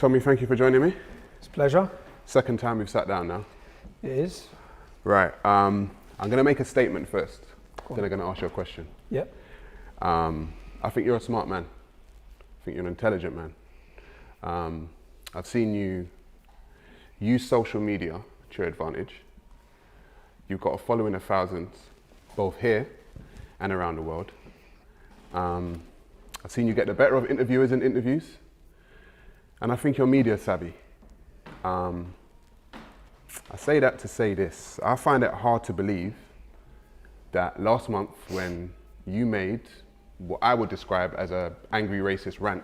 Tommy, thank you for joining me. It's a pleasure. Second time we've sat down now. It is. Right, I'm going to make a statement first, then I'm going to ask you a question. Yep. I think you're a smart man. I think you're an intelligent man. I've seen you use social media to your advantage. You've got a following of thousands, both here and around the world. I've seen you get the better of interviewers in interviews, and I think you're media savvy. I say that to say this. I find it hard to believe that last month when you made what I would describe as an angry racist rant,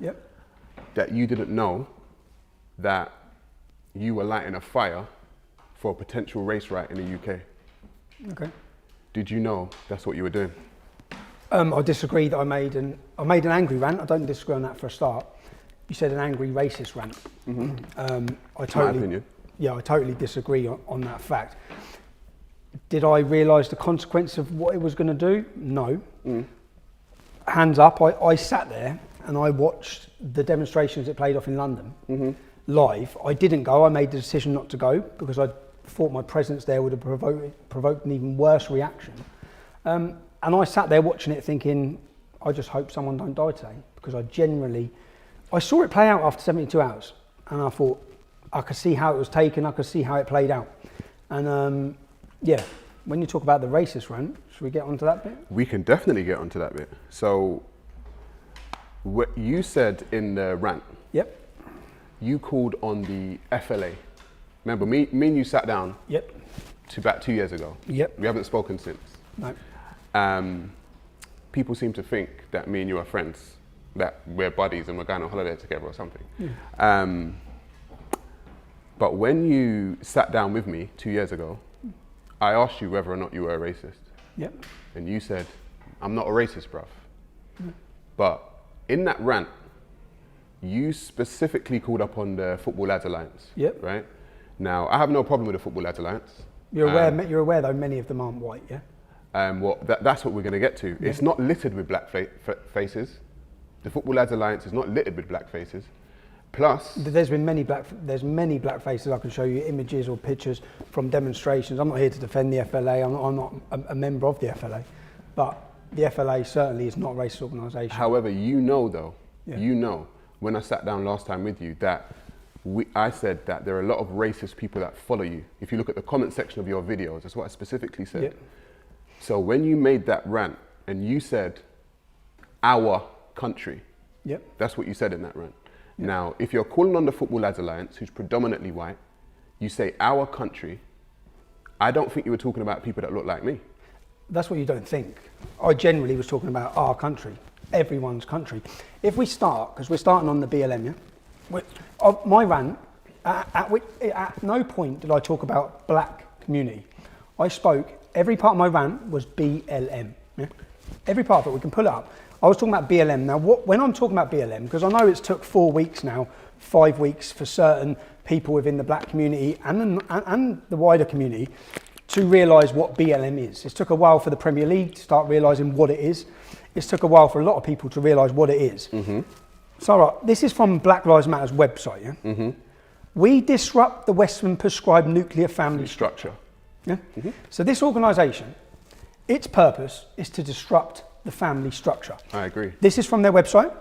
Yep. that you didn't know that you were lighting a fire for a potential race riot in the UK. Okay. Did you know that's what you were doing? I disagree that I made an angry rant. I don't disagree on that for a start. You said an angry racist rant. That's my opinion. Yeah, I totally disagree on that fact. Did I realise the consequence of what it was going to do? No. Hands up, I sat there and I watched the demonstrations that played off in London live. I didn't go. I made the decision not to go because I thought my presence there would have provoked an even worse reaction. And I sat there watching it thinking, I just hope someone don't die today, because I saw it play out after 72 hours and I thought, I could see how it was taken, I could see how it played out. And yeah, when you talk about the racist rant, should we get onto that bit? We can definitely get onto that bit. So, what you said in the rant, Yep. you called on the FLA. Remember, me and you sat down Yep. to about 2 years ago. Yep. We haven't spoken since. No. People seem to think that me and you are friends, that we're buddies and we're going on holiday together or something. But when you sat down with me 2 years ago, I asked you whether or not you were a racist. Yep. And you said, I'm not a racist, bruv. But in that rant, you specifically called up on the Football Lads Alliance. Yep. Right? Now, I have no problem with the Football Lads Alliance. You're aware though many of them aren't white, yeah? That's what we're going to get to. Yeah. It's not littered with black faces. The Football Lads Alliance is not littered with black faces. Plus, there's many black faces. I can show you images or pictures from demonstrations. I'm not here to defend the FLA. I'm not a member of the FLA, but the FLA certainly is not a racist organisation. However, you know, when I sat down last time with you, that I said that there are a lot of racist people that follow you. If you look at the comment section of your videos, that's what I specifically said. Yep. So when you made that rant and you said, our country, Yep. that's what you said in that rant. Yep. Now, if you're calling on the Football Lads Alliance, who's predominantly white, you say our country, I don't think you were talking about people that look like me. That's what you don't think. I generally was talking about our country, everyone's country. If we start, because we're starting on the BLM, yeah? My rant, at no point did I talk about black community. I spoke, every part of my rant was BLM. Yeah? Every part of it, we can pull it up. I was talking about BLM. Now, when I'm talking about BLM, because I know it's took 4 weeks now, 5 weeks for certain people within the black community and the wider community to realise what BLM is. It's took a while for the Premier League to start realising what it is. It's took a while for a lot of people to realise what it is. So, right, this is from Black Lives Matter's website. Yeah? We disrupt the Western prescribed nuclear family structure. Yeah? So this organisation, its purpose is to disrupt the family structure. I agree. This is from their website.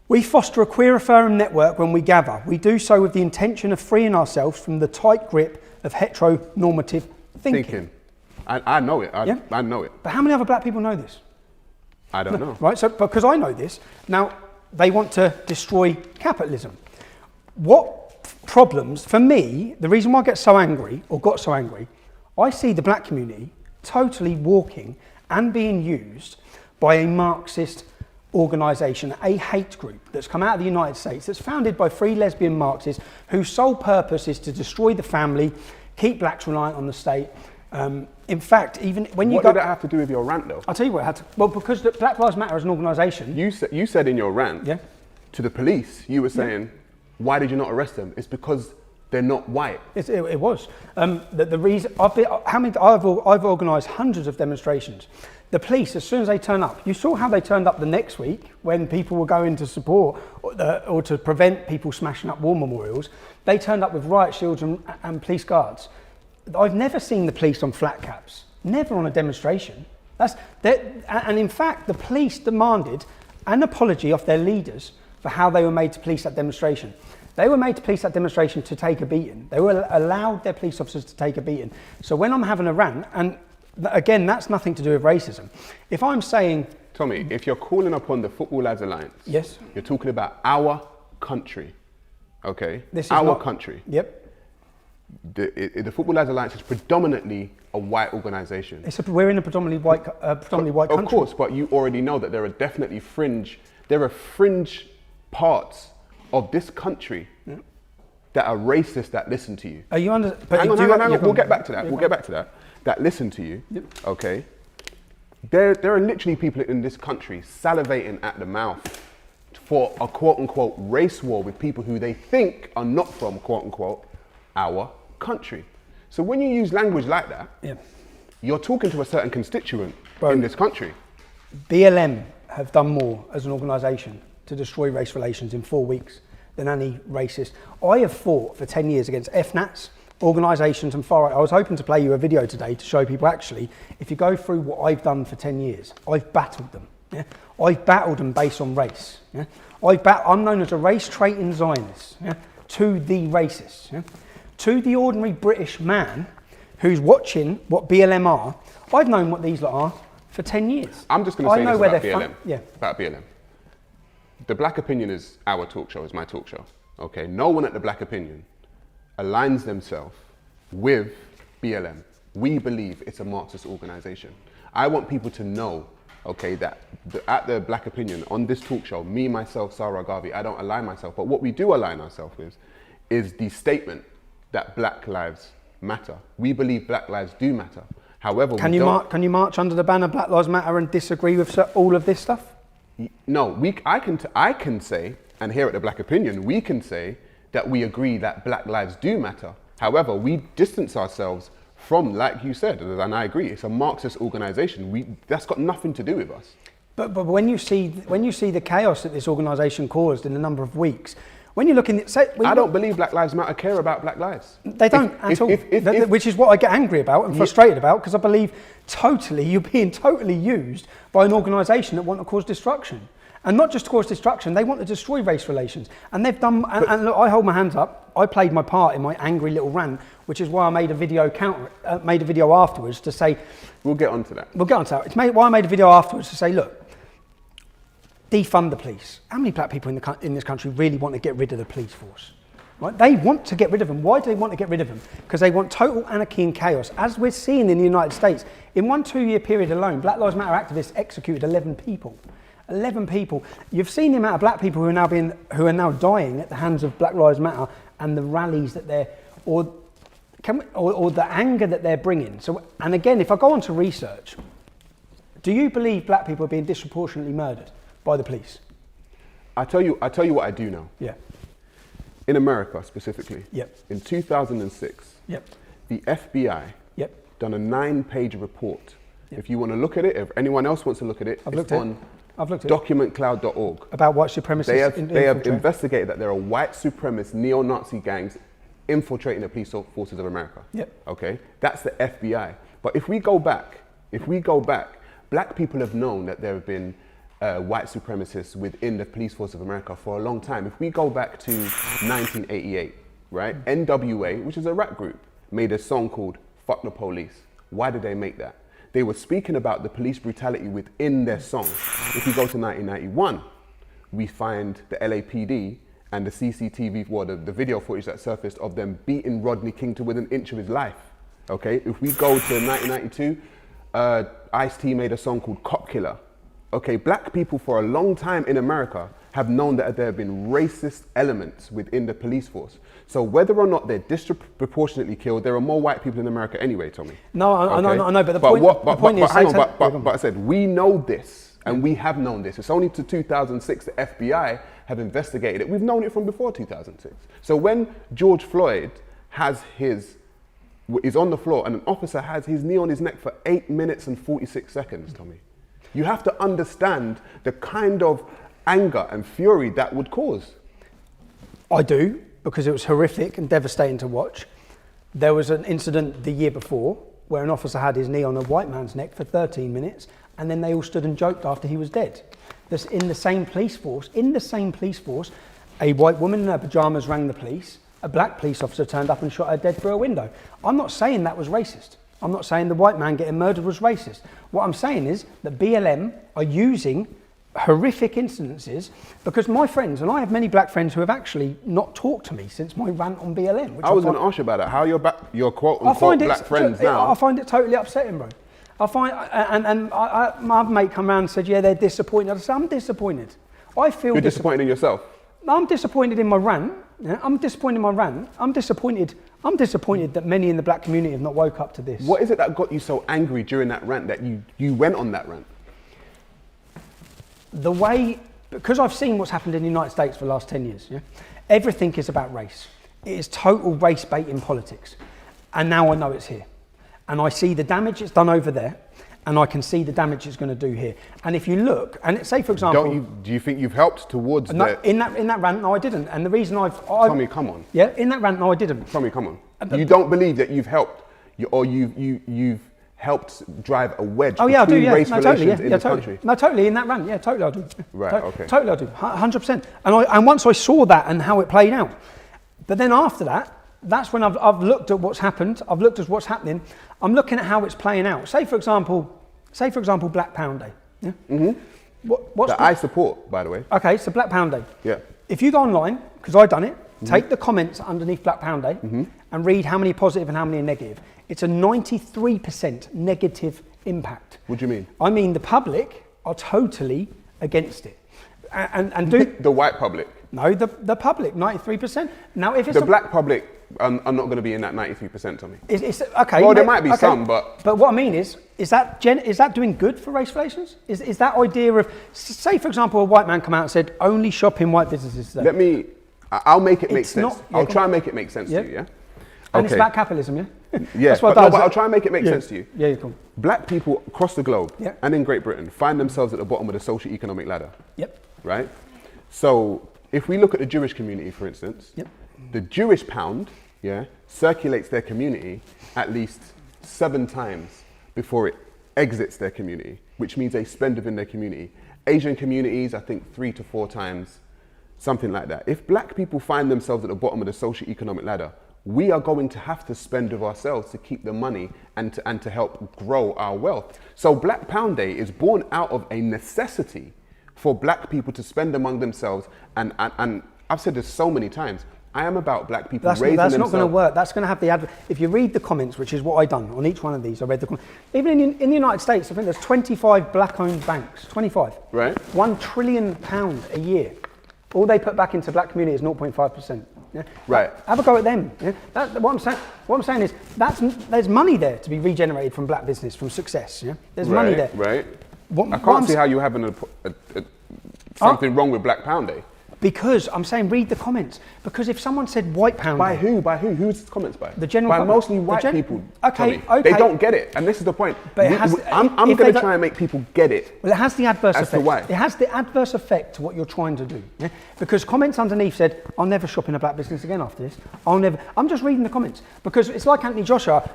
We foster a queer affirm network when we gather. We do so with the intention of freeing ourselves from the tight grip of heteronormative thinking. I know it. I know it. But how many other black people know this? I don't know. Right, so because I know this, now they want to destroy capitalism. What problems, for me, the reason why I get so angry, or got so angry, I see the black community totally walking and being used by a Marxist organisation, a hate group that's come out of the United States, that's founded by 3 lesbian Marxists whose sole purpose is to destroy the family, keep blacks reliant on the state. In fact, even when you What did that have to do with your rant, though? I'll tell you what it had to. Well, because Black Lives Matter as an organisation. You said in your rant to the police, you were saying, why did you not arrest them? It's because they're not white. It was. The reason I've organised hundreds of demonstrations The police, as soon as they turn up, you saw how they turned up the next week when people were going to support or to prevent people smashing up war memorials. They turned up with riot shields and police guards. I've never seen the police on flat caps, never on a demonstration. And in fact, the police demanded an apology off their leaders for how they were made to police that demonstration. They were made to police that demonstration to take a beating. They were allowed their police officers to take a beating. So when I'm having a rant, and again, that's nothing to do with racism. If I'm saying... Tommy, if you're calling upon the Football Lads Alliance, yes, you're talking about our country, okay? This is our country. Yep. The Football Lads Alliance is predominantly a white organisation. We're in a predominantly white country. Of course, but you already know that there are definitely fringe parts of this country that are racist that listen to you. Are you under? Hang on. We'll get back to that. We'll get back to that. That listen to you. Yep. Okay. There are literally people in this country salivating at the mouth for a quote unquote race war with people who they think are not from quote unquote our country. So when you use language like that, you're talking to a certain constituent in this country. BLM have done more as an organisation to destroy race relations in 4 weeks than any racist. I have fought for 10 years against FNATs, organisations and far right. I was hoping to play you a video today to show people actually, if you go through what I've done for 10 years, I've battled them. Yeah? I've battled them based on race. Yeah? I'm known as a race traiting Zionist, to the racists. Yeah? To the ordinary British man who's watching what BLM are, I've known what these lot are for 10 years. I'm just going to say this about BLM. About BLM. The Black Opinion is our talk show, is my talk show. Okay, no one at the Black Opinion aligns themselves with BLM. We believe it's a Marxist organisation. I want people to know, okay, that at the Black Opinion, on this talk show, me, myself, Sarah, Garvey, I don't align myself, but what we do align ourselves with is the statement that Black lives matter. We believe Black lives do matter. However, can you march under the banner Black Lives Matter and disagree with all of this stuff? No, I can say, and here at the Black Opinion, we can say that we agree that Black lives do matter. However, we distance ourselves from, like you said, and I agree, it's a Marxist organisation. That's got nothing to do with us. But when you see the chaos that this organisation caused in a number of weeks, when you're looking at... I don't believe Black Lives Matter care about Black lives. They don't at all, which is what I get angry about and frustrated about, because I believe you're being totally used by an organisation that want to cause destruction. And not just to cause destruction, they want to destroy race relations. And they've done, and look, I hold my hands up. I played my part in my angry little rant, which is why I made a video afterwards to say... We'll get onto that. It's why I made a video afterwards to say, look, defund the police. How many black people in this country really want to get rid of the police force? Right? They want to get rid of them. Why do they want to get rid of them? Because they want total anarchy and chaos. As we're seeing in the United States, in 1 2-year period alone, Black Lives Matter activists executed 11 people. 11 people. You've seen the amount of black people who are now dying at the hands of Black Lives Matter and the rallies that or the anger that they're bringing. So, and again, if I go on to research, do you believe black people are being disproportionately murdered by the police? I tell you what I do know. Yeah. In America specifically. Yep. In 2006. Yep. The FBI. Yep. Done a 9-page report. Yep. If you want to look at it, if anyone else wants to look at it, I've looked documentcloud.org. About white supremacists. They have investigated that there are white supremacist neo-Nazi gangs infiltrating the police forces of America. Yep. Okay, that's the FBI. But if we go back, black people have known that there have been white supremacists within the police force of America for a long time. If we go back to 1988, right? NWA, which is a rap group, made a song called "Fuck the Police." Why did they make that? They were speaking about the police brutality within their song. If you go to 1991, we find the LAPD and the CCTV, the video footage that surfaced of them beating Rodney King to within an inch of his life. Okay, if we go to 1992, Ice-T made a song called Cop Killer. Okay, black people for a long time in America have known that there have been racist elements within the police force. So whether or not they're disproportionately killed, there are more white people in America anyway, Tommy. No, I know, but the point is... But I said, we know this, and we have known this. It's only to 2006 the FBI have investigated it. We've known it from before 2006. So when George Floyd has his is on the floor and an officer has his knee on his neck for 8 minutes and 46 seconds, Tommy. You have to understand the kind of anger and fury that would cause. I do, because it was horrific and devastating to watch. There was an incident the year before where an officer had his knee on a white man's neck for 13 minutes and then they all stood and joked after he was dead. This, in the same police force, a white woman in her pyjamas rang the police, a black police officer turned up and shot her dead through a window. I'm not saying that was racist. I'm not saying the white man getting murdered was racist. What I'm saying is that BLM are using horrific incidences, because my friends, and I have many black friends who have actually not talked to me since my rant on BLM. Which I was going to ask you about that. How your quote unquote black friends now? I find it totally upsetting, bro. My mate come around and said, yeah, they're disappointed. I said, I'm disappointed. I feel You're disappointed in yourself? I'm disappointed in my rant. Yeah? I'm disappointed in my rant. I'm disappointed that many in the black community have not woke up to this. What is it that got you so angry during that rant that you went on that rant? The way, because I've seen what's happened in the United States for the last 10 years, yeah? Everything is about race. It is total race bait in politics. And now I know it's here. And I see the damage it's done over there, and I can see the damage it's going to do here. And if you look, and say for example... Do you think you've helped towards no, in that rant, no I didn't. And the reason Tommy, come on. Yeah, in that rant, no I didn't. Tommy, come on. You don't believe that you've helped, you've helped drive a wedge between race relations in this country? No, totally, in that rant, yeah, totally I do. Right, okay. Totally I do, 100%. And once I saw that and how it played out, but then after that, that's when I've looked at what's happened, I've looked at what's happening, I'm looking at how it's playing out. Say for example, Black Pound Day. Yeah? Mm-hmm. I support, by the way. Okay, so Black Pound Day. Yeah. If you go online, because I've done it, take the comments underneath Black Pound Day and read how many positive and how many are negative. It's a 93% negative impact. What do you mean? I mean the public are totally against it. And do the white public? No, the public, 93%. Now if it's the black public, I'm not going to be in that 93%, Tommy. It's okay. Well, there might be some, but what I mean is that doing good for race relations? Is that idea of, say for example, a white man come out and said only shop in white businesses today. I'll make it make sense. I'll try and make it make sense to you, yeah? And it's about capitalism, yeah? Yeah, that's what but I'll try and make it make sense to you. Yeah, cool. Black people across the globe and in Great Britain find themselves at the bottom of the socio-economic ladder. Yep. Right? So if we look at the Jewish community, for instance, the Jewish pound, circulates their community at least 7 times before it exits their community, which means they spend within their community. Asian communities, I think 3 to 4 times, something like that. If black people find themselves at the bottom of the socio-economic ladder, we are going to have to spend of ourselves to keep the money and to help grow our wealth. So Black Pound Day is born out of a necessity for black people to spend among themselves. And I've said this so many times, I am about black people raising themselves. That's not going to work. That's going to have the if you read the comments, which is what I've done on each one of these, I read the comments. Even in the United States, I think there's 25 black-owned banks, 25. Right. £1 trillion a year. All they put back into black community is 0.5%. Yeah? Right. Have a go at them. Yeah? What I'm saying is there's money there to be regenerated from black business, from success. Yeah? There's money there. Right. I can't see how you're having something wrong with Black Pound Day. Because I'm saying read the comments. Because if someone said white pound by day, who? By who? Who's the comments by? The general. By mostly white people. Okay. They don't get it, and this is the point. But I'm going to try and make people get it. Well, it has the adverse effect. As to why? It has the adverse effect to what you're trying to do. Yeah? Because comments underneath said, "I'll never shop in a black business again after this. I'll never." I'm just reading the comments because it's like Anthony Joshua.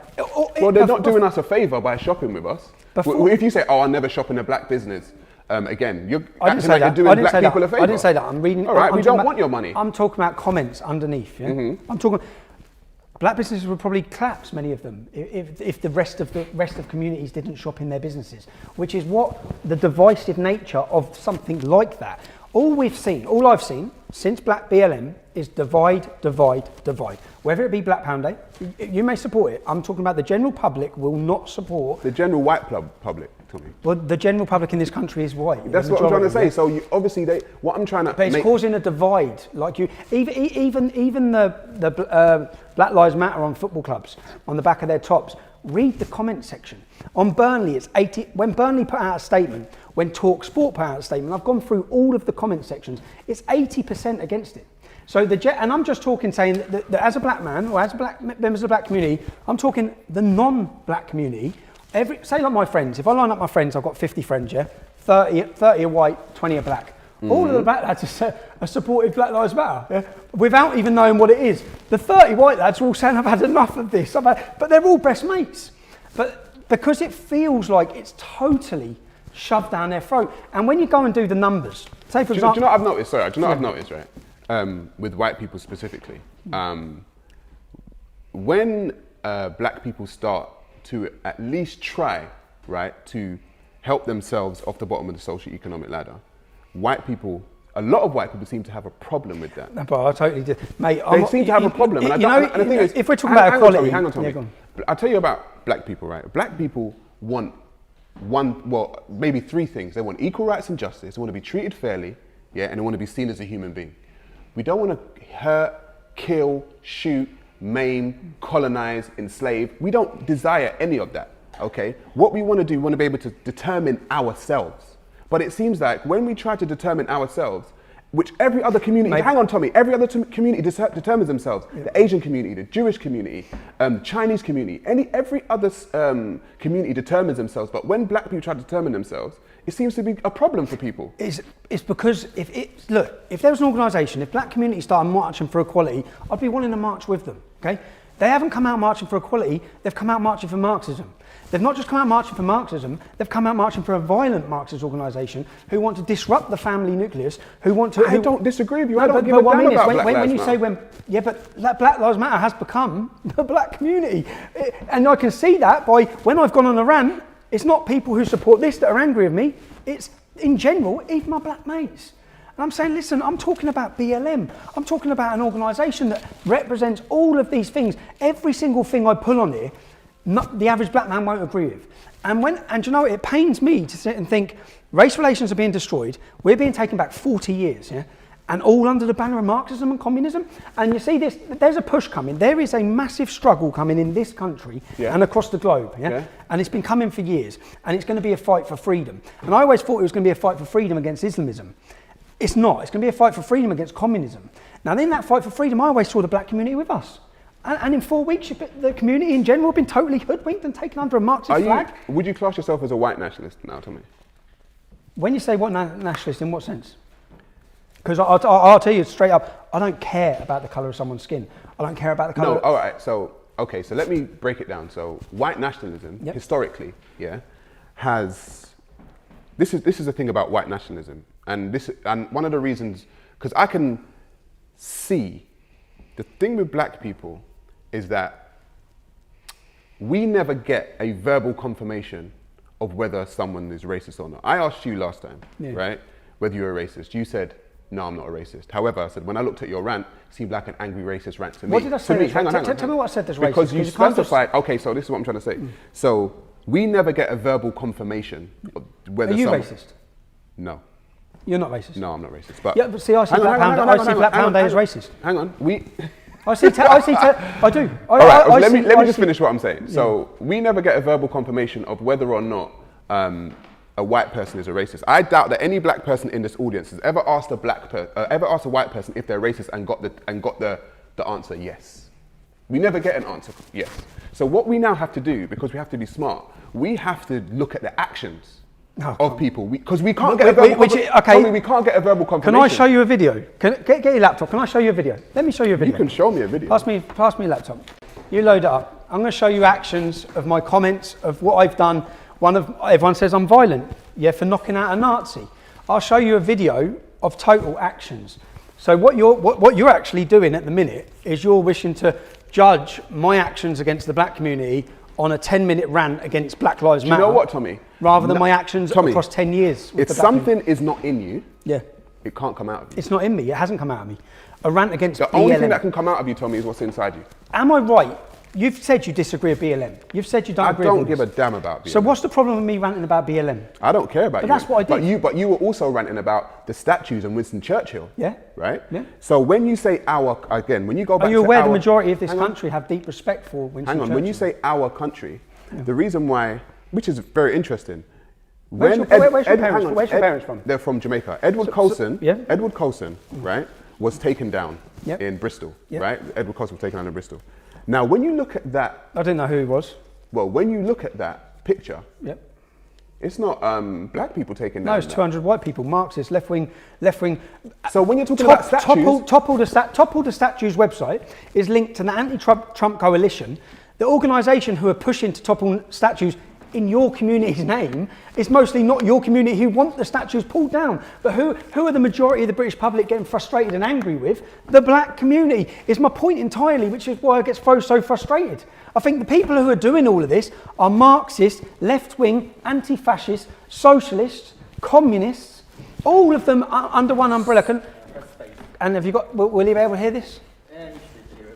Well, they're not doing us a favour by shopping with us. If you say, "Oh, I'll never shop in a black business." Again, you're acting like you're doing black people a favour. I didn't say that. I'm reading. All right, we don't want your money. I'm talking about comments underneath. Yeah? Mm-hmm. I'm talking. Black businesses would probably collapse, many of them, if the rest of communities didn't shop in their businesses, which is what the divisive nature of something like that. All I've seen since Black BLM is divide, divide, divide. Whether it be Black Pound Day, you may support it. I'm talking about the general public will not support. The general white public, Tommy. Well, the general public in this country is white. That's what I'm trying to say. So obviously, what I'm trying to. But it's causing a divide. Like even the Black Lives Matter on football clubs on the back of their tops. Read the comment section. On Burnley, it's 80. When Burnley put out a statement, when Talk Sport put out a statement, I've gone through all of the comment sections. It's 80% against it. So and I'm just talking saying that as a black man or as a black members of the black community, I'm talking the non-black community. Say like my friends, if I line up my friends, I've got 50 friends, yeah? 30 are white, 20 are black. All of the black lads are supportive Black Lives Matter, yeah? Without even knowing what it is. The 30 white lads are all saying, I've had enough of this, but they're all best mates. But because it feels like it's totally shoved down their throat. And when you go and do the numbers, say for example... Do you know what I've noticed? Sorry, do you know what I've noticed, right? With white people specifically. When black people start to at least try, right, to help themselves off the bottom of the socio-economic ladder, a lot of white people seem to have a problem with that. No, but I totally do. Mate, they seem to have a problem. And the thing is, if we're talking about equality... Hang on, Tommy. I'll tell you about black people, right? Black people want maybe three things. They want equal rights and justice. They want to be treated fairly, yeah, and they want to be seen as a human being. We don't want to hurt, kill, shoot, maim, colonize, enslave. We don't desire any of that, okay? What we want to do, we want to be able to determine ourselves. But it seems like when we try to determine ourselves, which every other community, hang on Tommy, every other community determines themselves. Yeah. The Asian community, the Jewish community, Chinese community, every other community determines themselves. But when black people try to determine themselves, it seems to be a problem for people. It's because if there was an organisation, if black communities started marching for equality, I'd be willing to march with them, okay? They haven't come out marching for equality, they've come out marching for Marxism. They've not just come out marching for Marxism, they've come out marching for a violent Marxist organisation who want to disrupt the family nucleus, who want to... I don't disagree with you, I don't give a damn about Black Lives Matter. But Black Lives Matter has become the black community. And I can see that by when I've gone on a rant, it's not people who support this that are angry with me, it's in general, even my black mates. And I'm saying, listen, I'm talking about BLM. I'm talking about an organisation that represents all of these things. Every single thing I pull on here, the average black man won't agree with. And you know, it pains me to sit and think race relations are being destroyed. We're being taken back 40 years, yeah? And all under the banner of Marxism and communism. And you see this, there's a push coming. There is a massive struggle coming in this country and across the globe, yeah? And it's been coming for years. And it's going to be a fight for freedom. And I always thought it was going to be a fight for freedom against Islamism. It's not. It's going to be a fight for freedom against communism. Now, in that fight for freedom, I always saw the black community with us. And in 4 weeks, the community in general have been totally hoodwinked and taken under a Marxist flag. Would you class yourself as a white nationalist now, Tommy? When you say what nationalist, in what sense? Because I'll tell you straight up, I don't care about the colour of someone's skin. I don't care about the colour. No, all right. So let me break it down. So white nationalism, historically, has... This is the thing about white nationalism. And one of the reasons, because I can see the thing with black people is that we never get a verbal confirmation of whether someone is racist or not. I asked you last time, right, whether you're a racist. You said, no, I'm not a racist. However, I said, when I looked at your rant, it seemed like an angry racist rant to me. What did I say? Hang on. Tell me what I said that's racist. Because you specified, okay, so this is what I'm trying to say. So we never get a verbal confirmation of whether Are you racist? No. You're not racist? No, I'm not racist. But yeah, but see, I see Black Pound as racist. Hang on. I do. All right, let me just finish what I'm saying. Yeah. So we never get a verbal confirmation of whether or not a white person is a racist. I doubt that any black person in this audience has ever asked a white person if they're racist and got the answer yes. We never get an answer yes. So what we now have to do, because we have to be smart, we have to look at the actions of people, because we can't get a verbal confirmation. We can't get a verbal confirmation. Can I show you a video? Get your laptop. Can I show you a video? Let me show you a video. You can show me a video. Pass me a laptop. You load it up. I'm going to show you actions of my comments of what I've done. Everyone says I'm violent, for knocking out a Nazi. I'll show you a video of total actions. So what you're actually doing at the minute is you're wishing to judge my actions against the black community on a 10-minute rant against Black Lives Matter. You know what, Tommy? Rather than my actions across 10 years. If something is not in you, it can't come out of you. It's not in me. It hasn't come out of me. A rant against BLM. The only thing that can come out of you, Tommy, is what's inside you. Am I right? You've said you disagree with BLM. You've said you don't agree with I don't give a damn about BLM. So what's the problem with me ranting about BLM? I don't care about you. But that's what I did. But you were also ranting about the statues and Winston Churchill. Yeah. Right? Yeah. So when you say when you go back to Are you aware the majority of this country have deep respect for Winston Churchill? When you say our country, the reason why, which is very interesting, where's your parents from? They're from Jamaica. Edward Colson, right, was taken down Yep. in Bristol, Yep. right? Edward Cross was taken down in Bristol. Now, when you look at that, I didn't know who he was. well, when you look at that picture, Yep. it's not black people taking down. No, it's 200 white people, Marxists, left wing. So when you're talking about statues, Topple the Statues website is linked to the anti-Trump coalition. The organisation who are pushing to topple statues in your community's name is mostly not your community who want the statues pulled down. But who are the majority of the British public getting frustrated and angry with? The black community is my point entirely, which is why I get so frustrated. I think the people who are doing all of this are Marxists, left-wing, anti-fascists, socialists, communists, all of them are under one umbrella. And have you got, will you be able to hear this?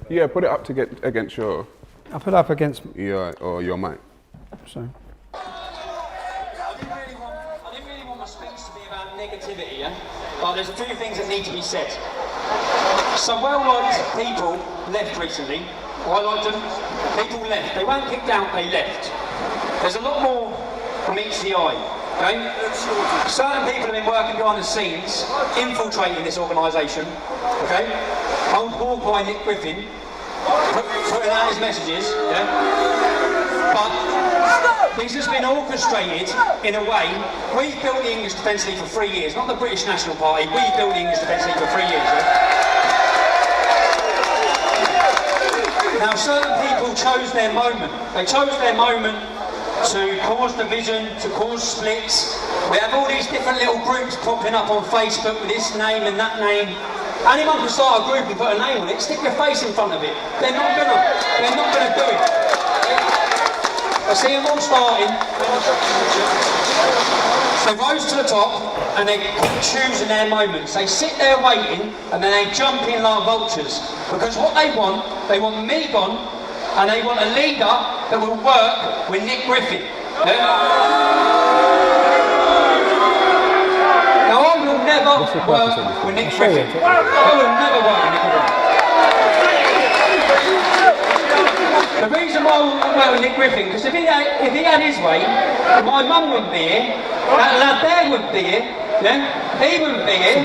yeah, put it up to get against your I'll put it up against... your mic. So. I didn't really want my speech to be about negativity, yeah? But there's a few things that need to be said. Some well-liked people left recently. I liked them. People left. They weren't kicked out, they left. There's a lot more from meets the eye, okay? Certain people have been working behind the scenes, infiltrating this organisation, okay? Old war by Nick Griffin, putting out his messages, yeah? But this has been orchestrated in a way. We built the English Defence League for 3 years, not the British National Party. We built the English Defence League for 3 years. Yeah? Now, certain people chose their moment. They chose their moment to cause division, to cause splits. We have all these different little groups popping up on Facebook with this name and that name. Anyone can start a group and put a name on it. Stick your face in front of it. They're not gonna do it. I see them all starting. They rose to the top and they keep choosing their moments. They sit there waiting and then they jump in like vultures. Because what they want me gone and they want a leader that will work with Nick Griffin. Yeah? Now I will never work with Nick Griffin. I will never work with Nick Griffin. The reason why I wouldn't work with Nick Griffin, because if he had his way, my mum wouldn't be here, that lad there wouldn't be here, yeah? He wouldn't be here.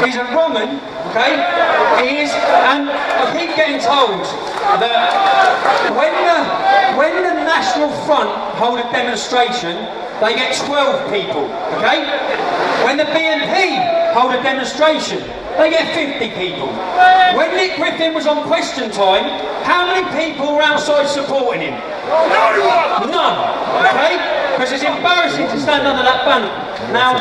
He's a woman, okay? He is, and I keep getting told that when the National Front hold a demonstration, they get 12 people, okay? When the BNP hold a demonstration, they get 50 people. When Nick Griffin was on Question Time, how many people were outside supporting him? None, okay? Because it's embarrassing to stand under that banner. Now,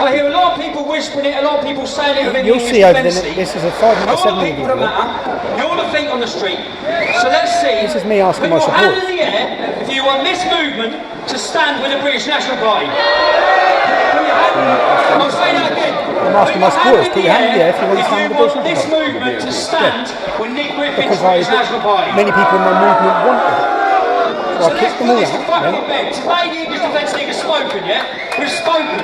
I hear a lot of people whispering it, a lot of people saying it within the English Defence League. This is a 5 minute, 7 minute video. You're the feet on the street. So let's see. This is me asking my support. Put your hand support. in the air if you want this movement to stand with the British National Party. Put your hand in the air. I'll say that again. I'm asking my supporters, put your hand in the air if you want to stand with the British National this Party. movement to stand with Nick Griffin's Because British National Party. many people in my movement wanted it. So I kicked them all out. Fucking bed. Today the English Defence League has spoken, yeah? We've spoken.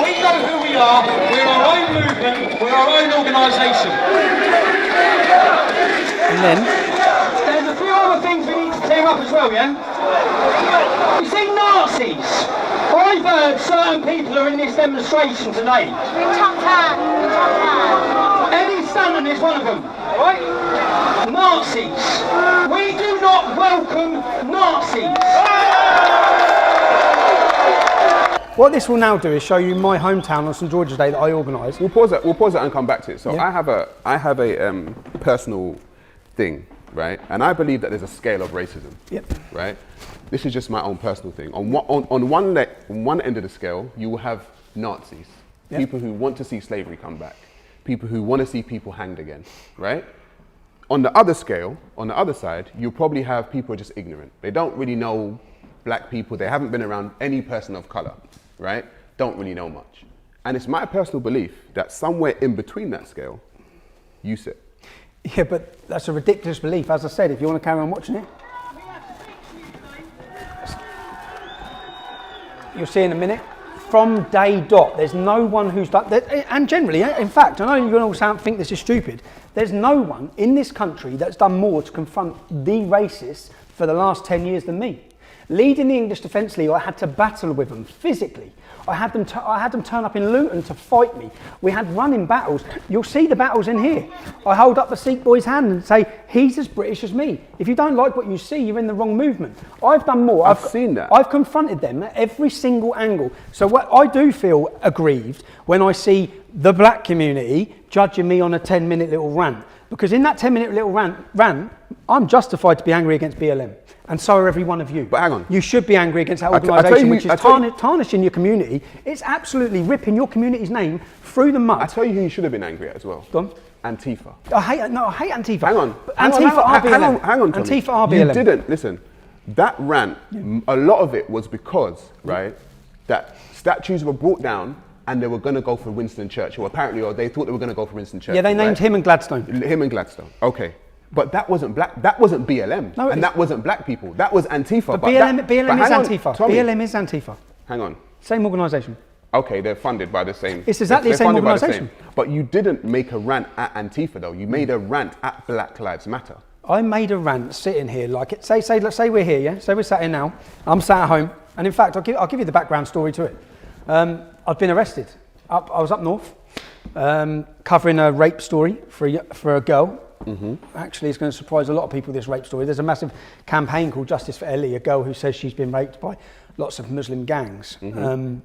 We know who we are. We're our own movement. We're our own organisation. And then There's a few other things we need to clear up as well, yeah? You see Nazis. I've heard certain people are in this demonstration today. Eddie Stanton is one of them, right? Nazis. We do not welcome Nazis. what this will now do is show you my hometown on St George's Day that I organised. We'll pause that and come back to it. So Yeah. I have a personal thing, right? And I believe that there's a scale of racism, Yep. right? This is just my own personal thing. On one end of the scale, you will have Nazis, Yep. people who want to see slavery come back, people who want to see people hanged again, right? On the other scale, on the other side, you'll probably have people who are just ignorant. They don't really know black people. They haven't been around any person of color, right? Don't really know much. And it's my personal belief that somewhere in between that scale, you sit. Yeah, but that's a ridiculous belief. As I said, if you want to carry on watching it, you'll see in a minute. From day dot, there's no one who's done that. And generally, in fact, I know you're going to think this is stupid. There's no one in this country that's done more to confront the racists for the last 10 years than me. Leading the English Defence League, I had to battle with them physically. I had them turn up in Luton to fight me. We had running battles. You'll see the battles in here. I hold up the Sikh boy's hand and say, he's as British as me. If you don't like what you see, you're in the wrong movement. I've done more. I've seen that. I've confronted them at every single angle. So what I do feel aggrieved when I see the black community judging me on a 10-minute little rant. Because in that 10-minute little rant, I'm justified to be angry against BLM. And so are every one of you. But hang on. You should be angry against that organisation, which is tarnishing your community. It's absolutely ripping your community's name through the mud. I tell you who you should have been angry at as well. Go on. Antifa. I hate Antifa. Hang on. Antifa are BLM. Hang on, Tommy. Antifa are BLM. You didn't, listen, that rant, a lot of it was because, right, that statues were brought down and they were going to go for Winston Churchill, or they thought they were going to go for Winston Churchill. Yeah, they named him and Gladstone. Him and Gladstone, okay. But that wasn't black. That wasn't BLM, no, and that wasn't black people. That was Antifa. But BLM is Antifa. Tommy, BLM is Antifa. Hang on. Same organisation. Okay, they're funded by the same. It's exactly the same organisation. But you didn't make a rant at Antifa though. You made a rant at Black Lives Matter. I made a rant sitting here like it. Let's say we're here, yeah. Say we're sat here now. I'm sat at home, and in fact, I'll give you the background story to it. I've been arrested. I was up north, covering a rape story for a girl. Mm-hmm. Actually, it's going to surprise a lot of people, this rape story. There's a massive campaign called Justice for Ellie, a girl who says she's been raped by lots of Muslim gangs. Mm-hmm.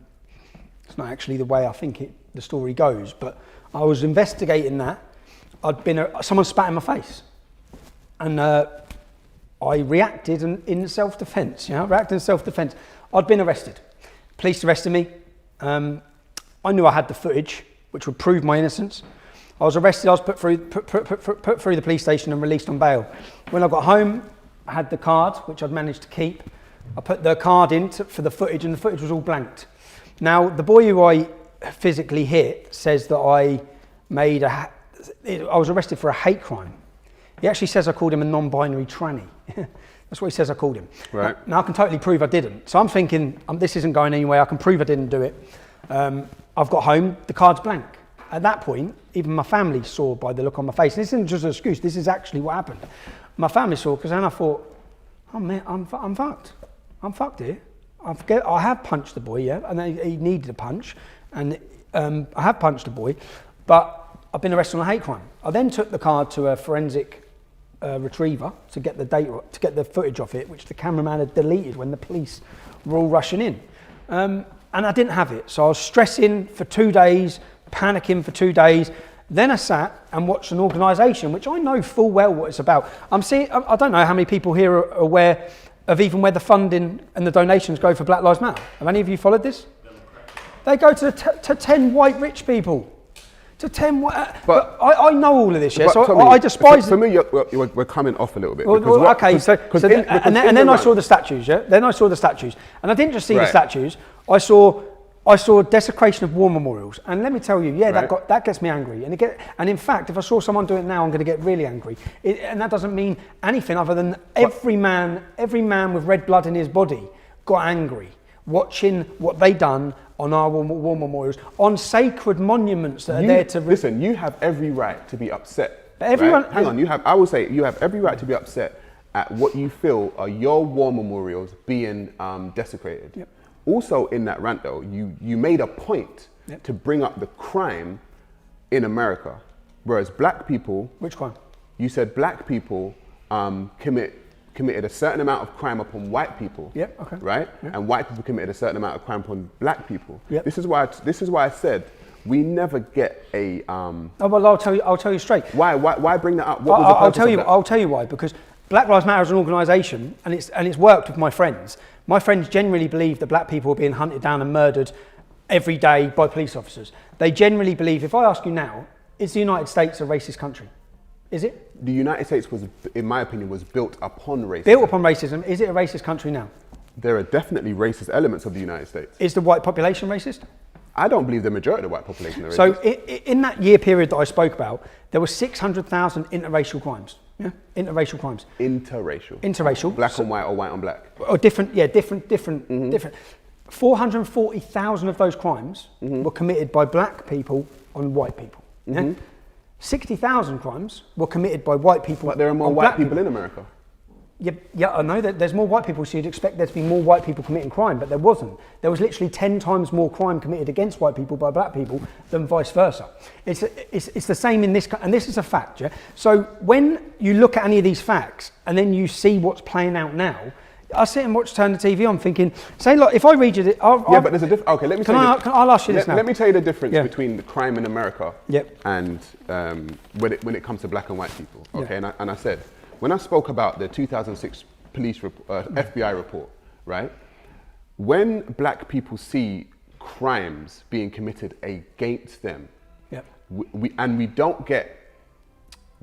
It's not actually the way I think the story goes, but I was investigating that. Someone spat in my face, and I reacted in self-defence. I'd been arrested. Police arrested me. I knew I had the footage, which would prove my innocence. I was arrested, I was put through the police station and released on bail. When I got home, I had the card, which I'd managed to keep. I put the card in for the footage, and the footage was all blanked. Now, the boy who I physically hit says that I was arrested for a hate crime. He actually says I called him a non-binary tranny. That's what he says I called him. Right. Now, I can totally prove I didn't. So I'm thinking, this isn't going anywhere, I can prove I didn't do it. I've got home, the card's blank. At that point, even my family saw by the look on my face, and this isn't just an excuse, this is actually what happened. My family saw, because then I thought, oh man, I'm fucked. I'm fucked here. I have punched the boy, yeah, and he needed a punch, and I have punched the boy, but I've been arrested on a hate crime. I then took the card to a forensic retriever to get the data, to get the footage of it, which the cameraman had deleted when the police were all rushing in. And I didn't have it, so I was stressing for 2 days, panicking for 2 days. Then I sat and watched an organisation, which I know full well what it's about. I don't know how many people here are aware of even where the funding and the donations go for Black Lives Matter. Have any of you followed this? They go to 10 white rich people. To 10 white... But I know all of this, yeah? So Tommy, I despise... For me, we're coming off a little bit. And then I saw the statues, yeah? Then I saw the statues. And I didn't just see the statues. I saw desecration of war memorials, and let me tell you, that gets me angry. And in fact, if I saw someone do it now, I'm going to get really angry. And that doesn't mean anything other than every man with red blood in his body got angry watching what they done on our war memorials, on sacred monuments that are there to... Listen, you have every right to be upset. But everyone... Right? Hang on, I will say, you have every right to be upset at what you feel are your war memorials being desecrated. Yep. Also in that rant though, you made a point to bring up the crime in America, whereas black people... Which crime? You said black people committed a certain amount of crime upon white people. Yep, okay. Right? Yep. And white people committed a certain amount of crime upon black people. Yep. This is why I said we never get a... Oh, well, I'll tell you straight. Why bring that up? What was the purpose of that? I'll tell you why, because Black Lives Matter is an organisation, and it's worked with my friends. My friends generally believe that black people are being hunted down and murdered every day by police officers. They generally believe, if I ask you now, is the United States a racist country? Is it? The United States was, in my opinion, was built upon racism. Built upon racism. Is it a racist country now? There are definitely racist elements of the United States. Is the white population racist? I don't believe the majority of the white population are racist. So in that year period that I spoke about, there were 600,000 interracial crimes. Yeah, interracial crimes. Interracial. Black on white or white on black. Or different. 440,000 of those crimes were committed by black people on white people. Yeah? 60,000 crimes were committed by white people. But there are more white people in America. Yeah, I know that there's more white people, so you'd expect there to be more white people committing crime, but there wasn't. There was literally 10 times more crime committed against white people by black people than vice versa. It's the same in this, and this is a fact, yeah? So when you look at any of these facts, and then you see what's playing out now, I sit and turn the TV on thinking, say, look, if I read you... but there's a difference. Okay, let me tell you... I'll ask you this now. Let me tell you the difference between the crime in America Yep. and when it comes to black and white people. Okay, and I said, when I spoke about the 2006 FBI report, right? When black people see crimes being committed against them,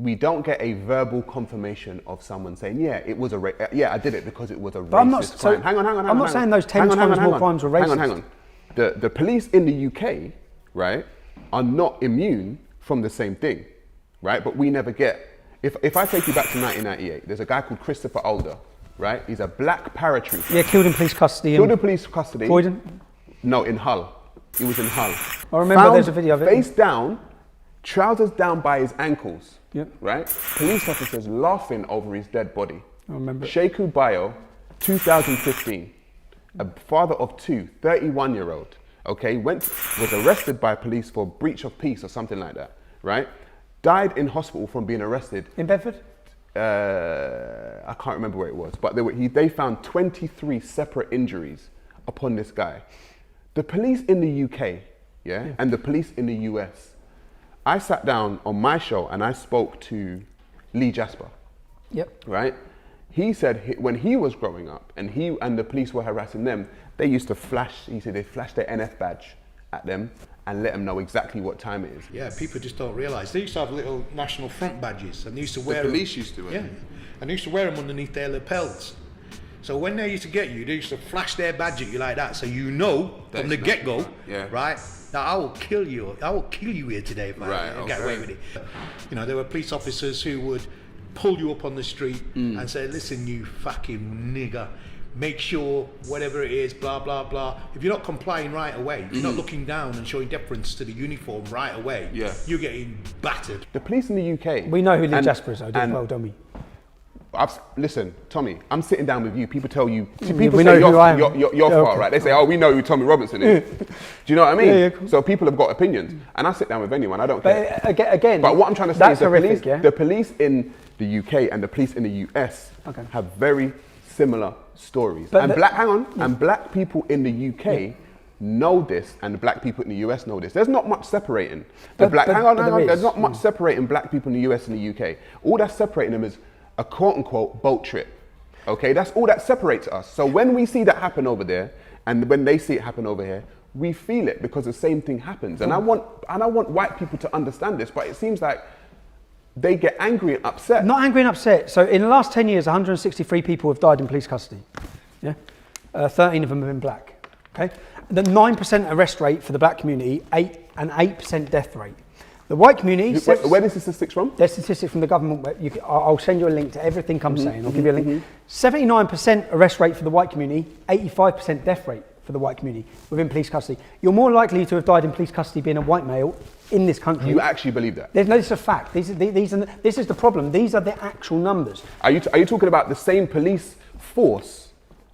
we don't get a verbal confirmation of someone saying, yeah, it was I did it because it was a racist crime. Hang on. I'm not saying those 10 times more crimes were racist. Hang on. The police in the UK, right, are not immune from the same thing, right? But we never get. If I take you back to 1998, there's a guy called Christopher Alder, right? He's a black paratrooper. Yeah, killed in police custody. Croydon? No, in Hull. He was in Hull. I remember there's a video of it. Face down, trousers down by his ankles. Yep. Right? Police officers laughing over his dead body. I remember. Sheku Bayo, 2015. A father of two, 31-year-old. Okay, was arrested by police for breach of peace or something like that. Right? Died in hospital from being arrested. In Bedford? I can't remember where it was, but they found 23 separate injuries upon this guy. The police in the UK, and the police in the US. I sat down on my show and I spoke to Lee Jasper. Yep. Right? He said when he was growing up and he and the police were harassing them, they used to he said they flashed their NF badge at them and let them know exactly what time it is. Yeah, people just don't realise. They used to have little National Front badges and they used to wear them. The police used to, yeah. And they used to wear them underneath their lapels. So when they used to get you, they used to flash their badge at you like that, so you know from the get-go, right? Now I will kill you. I will kill you here today if I get away with it. You know, there were police officers who would pull you up on the street and say, "Listen, you fucking nigger, make sure whatever it is, blah blah blah. If you're not complying right away, if you're not looking down and showing deference to the uniform right away, you're getting battered." The police in the UK. We know who Lee Jasper is, though, well, don't we? Listen, Tommy, I'm sitting down with you. People tell you, people we say know you're far, right? They say, oh, we know who Tommy Robinson is. Do you know what I mean? Yeah, cool. So people have got opinions, and I sit down with anyone. I don't care. Again, but what I'm trying to say is the police in the UK and the police in the US have very similar stories. And black people in the UK know this, and the black people in the US know this. There's not much separating. There's not much separating black people in the US and the UK. All that's separating them is a quote-unquote boat trip. Okay, that's all that separates us. So when we see that happen over there, and when they see it happen over here, we feel it because the same thing happens. And I want white people to understand this, but it seems like they get angry and upset. Not angry and upset. So in the last 10 years, 163 people have died in police custody. Yeah, 13 of them have been black. Okay, the 9% arrest rate for the black community, 8% death rate. The white community... Where are the statistics from? They're statistics from the government. I'll send you a link to everything I'm saying. I'll give you a link. 79% arrest rate for the white community, 85% death rate for the white community within police custody. You're more likely to have died in police custody being a white male in this country. You actually believe that? This is a fact. This is the problem. These are the actual numbers. Are you talking about the same police force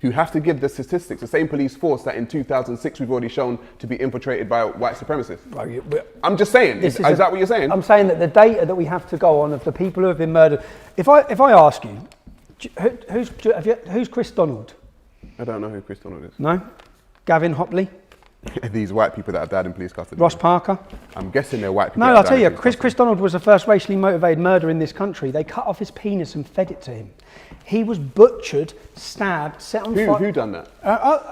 who have to give the statistics, the same police force that in 2006 we've already shown to be infiltrated by white supremacists? I'm just saying, is that what you're saying? I'm saying that the data that we have to go on of the people who have been murdered. If I ask you, who's Chris Donald? I don't know who Chris Donald is. No? Gavin Hopley? These white people that have died in police custody. Ross Parker? I'm guessing they're white people. No, I'll tell you, Chris Donald was the first racially motivated murderer in this country. They cut off his penis and fed it to him. He was butchered, stabbed, set on fire. Who done that?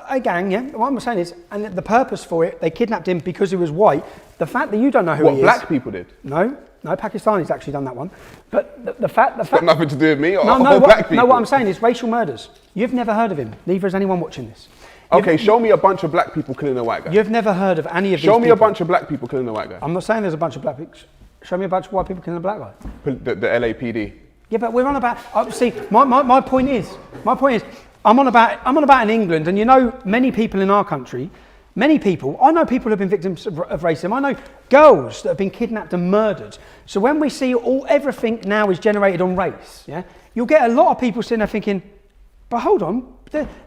A gang, yeah. What I'm saying is, and the purpose for it, they kidnapped him because he was white. The fact that you don't know who he is... What, black people did? No, Pakistanis actually done that one. But the fact... It's got nothing to do with me or black people. No, what I'm saying is racial murders. You've never heard of him. Neither has anyone watching this. Okay, show me a bunch of black people killing a white guy. You've never heard of any of these Show me a bunch of black people killing a white guy. I'm not saying there's a bunch of black people. Show me a bunch of white people killing a black guy. The LAPD. Yeah, but we're on about... see, my point is, I'm on about in England, and you know, many people in our country Many people, I know people who have been victims of racism. I know girls that have been kidnapped and murdered. So when we see everything now is generated on race, yeah, you'll get a lot of people sitting there thinking, but hold on,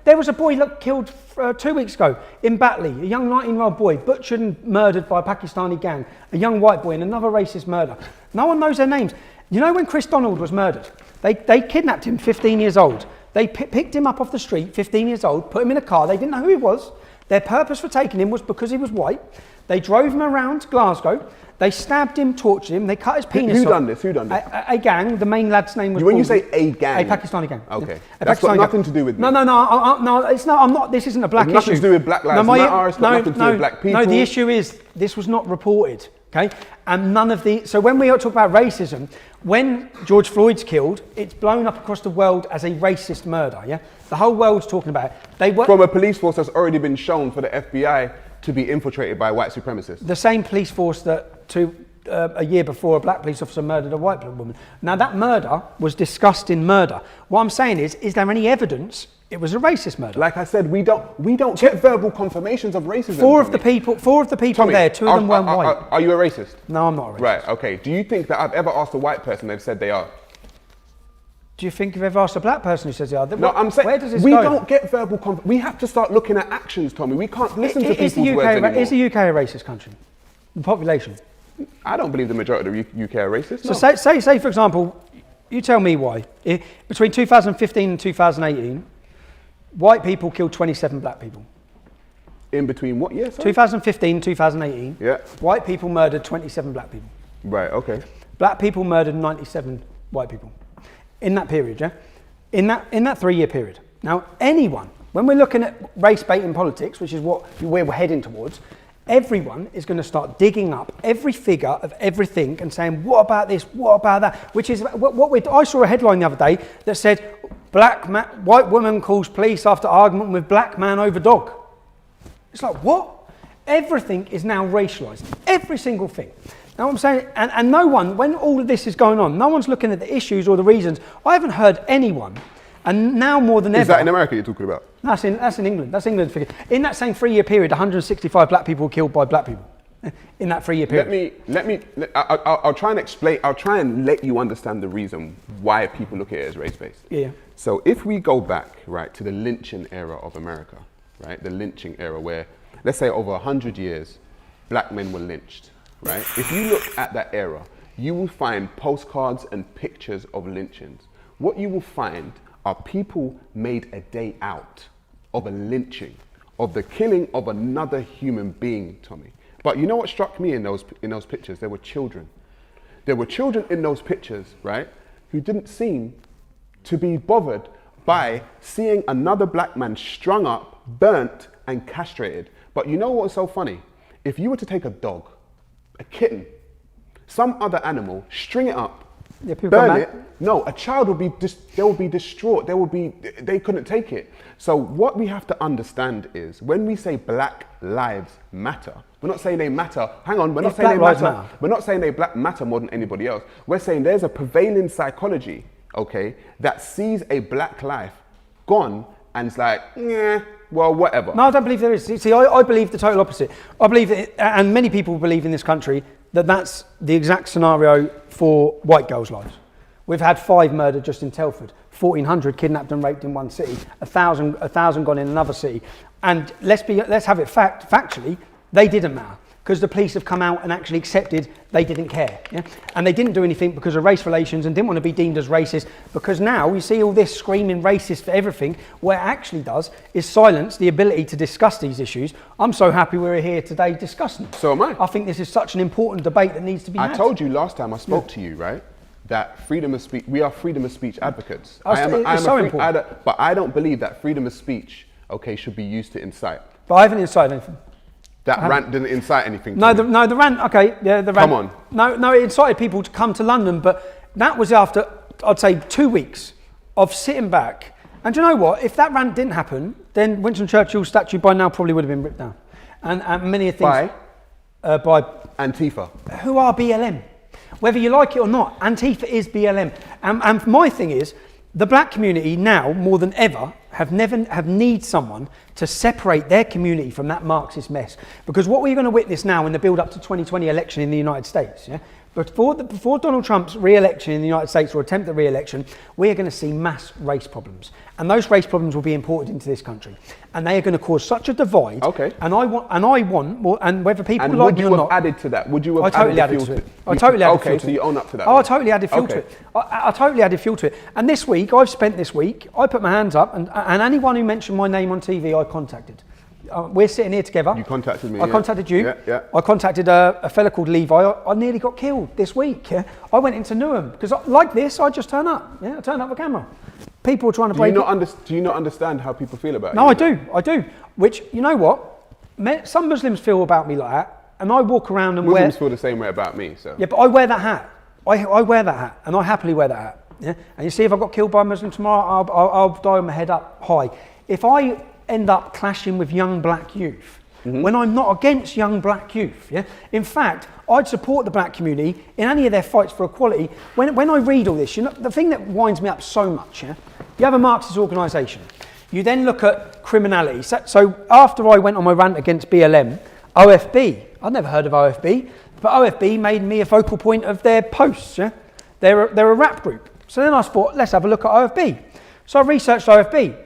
there was a boy killed 2 weeks ago in Batley, a young 19-year-old boy, butchered and murdered by a Pakistani gang, a young white boy in another racist murder. No one knows their names. You know when Chris Donald was murdered, they kidnapped him, 15 years old. They picked him up off the street, 15 years old, put him in a car. They didn't know who he was. Their purpose for taking him was because he was white. They drove him around Glasgow. They stabbed him, tortured him. They cut his penis off. Who done this? Who done this? A gang. The main lad's name was. When you say a gang, a Pakistani gang. Okay, a that's got Pakistani nothing gang. to do with me. No. It's not. I'm not. This isn't a black issue. Nothing to do with Black Lives Matter. It's got nothing to do with black people. No, the issue is this was not reported. Okay, and none of the. So when we talk about racism, when George Floyd's killed, it's blown up across the world as a racist murder. Yeah, the whole world's talking about it. They were from a police force that's already been shown for the FBI to be infiltrated by white supremacists. The same police force that a year before a black police officer murdered a white woman. Now that murder was disgusting murder. What I'm saying is there any evidence it was a racist murder? Like I said, we don't get verbal confirmations of racism. Four of the people Tommy, there, two of them weren't white. Are you a racist? No, I'm not a racist. Right, okay. Do you think that I've ever asked a white person they've said they are? Do you think you've ever asked a black person who says they are? No, I'm saying, where does this we go? don't get verbal we have to start looking at actions, Tommy. We can't listen to people's words anymore. Is the UK a racist country? The population? I don't believe the majority of the UK are racist. So no. say for example, you tell me why. Between 2015 and 2018, white people killed 27 black people. In between what year? Sorry? 2015 and 2018, yeah. White people murdered 27 black people. Right, okay. Black people murdered 97 white people. In that period, yeah? In that 3-year period. Now, anyone, when we're looking at race baiting politics, which is what we're heading towards, everyone is going to start digging up every figure of everything and saying, what about this, what about that? Which is I saw a headline the other day that said, white woman calls police after argument with black man over dog. It's like, what? Everything is now racialised. Every single thing. Now I'm saying, and no one, when all of this is going on, no one's looking at the issues or the reasons. I haven't heard anyone, and now more than ever. Is that in America you're talking about? That's in England. That's England's figure. In that same 3-year period, 165 black people were killed by black people. In that 3-year period. I'll try and explain. I'll try and let you understand the reason why people look at it as race-based. Yeah. So if we go back, right, to the lynching era of America, right, the lynching era where, let's say over 100 years, black men were lynched, right? If you look at that era, you will find postcards and pictures of lynchings. What you will find are people made a day out of a lynching, of the killing of another human being, Tommy. But you know what struck me in those pictures? There were children. There were children in those pictures, right, who didn't seem to be bothered by seeing another black man strung up, burnt, and castrated. But you know what's so funny? If you were to take a dog, a kitten, some other animal, string it up, burn it, no, a child will be distraught. They couldn't take it. So what we have to understand is when we say Black Lives Matter, we're not saying they matter. Hang on, we're not saying they matter. We're not saying they matter more than anybody else. We're saying there's a prevailing psychology, okay, that sees a black life gone and it's like, yeah, well, whatever. No, I don't believe there is. See, I believe the total opposite. I believe that, and many people believe in this country, that that's the exact scenario for white girls' lives. We've had 5 murdered just in Telford, 1,400 kidnapped and raped in one city, 1,000 gone in another city. And let's have it factually, they didn't matter. Because the police have come out and actually accepted they didn't care. Yeah? And they didn't do anything because of race relations and didn't want to be deemed as racist, because now we see all this screaming racist for everything. What it actually does is silence the ability to discuss these issues. I'm so happy we're here today discussing them. So am I. I think this is such an important debate that needs to be had. I told you last time I spoke to you, right, that freedom of speech, we are freedom of speech advocates. But I don't believe that freedom of speech, okay, should be used to incite. But I haven't incited anything. That rant didn't incite anything. No, the rant. Okay, yeah, the rant. Come on. No, it incited people to come to London, but that was after, I'd say, 2 weeks of sitting back. And do you know what? If that rant didn't happen, then Winston Churchill's statue by now probably would have been ripped down, and many things by Antifa, who are BLM. Whether you like it or not, Antifa is BLM. And my thing is, the black community now, more than ever, have need someone to separate their community from that Marxist mess. Because what we're going to witness now in the build-up to 2020 election in the United States, before Donald Trump's re-election in the United States, or attempt at re-election, we're going to see mass race problems. And those race problems will be imported into this country. And they are going to cause such a divide. Okay. And I want, well, and whether people and like me or not. would you have added to that? Would you have totally added fuel to it? I totally added fuel to it. Okay, so you own up to that. Oh, I totally added fuel to it. I totally added fuel to it. And this week, I put my hands up, and anyone who mentioned my name on TV, I contacted. We're sitting here together. You contacted me. I contacted you. Yeah. I contacted a fella called Levi. I nearly got killed this week. Yeah? I went into Newham because like this, I just turn up. Yeah, I turn up with camera. People are trying to break. Do you not understand how people feel about it? No, I do. Which, you know what? Some Muslims feel about me like that, and I walk around and Muslims feel the same way about me. So. Yeah, but I wear that hat. I wear that hat, and I happily wear that hat. Yeah, and you see, if I got killed by a Muslim tomorrow, I'll die with my head up high. If I end up clashing with young black youth, when I'm not against young black youth, in fact, I'd support the black community in any of their fights for equality. When I read all this, the thing that winds me up so much, you have a Marxist organisation. You then look at criminality. So after I went on my rant against BLM, OFB, I'd never heard of OFB, but OFB made me a focal point of their posts. They're a rap group. So then I thought, let's have a look at OFB. So I researched OFB.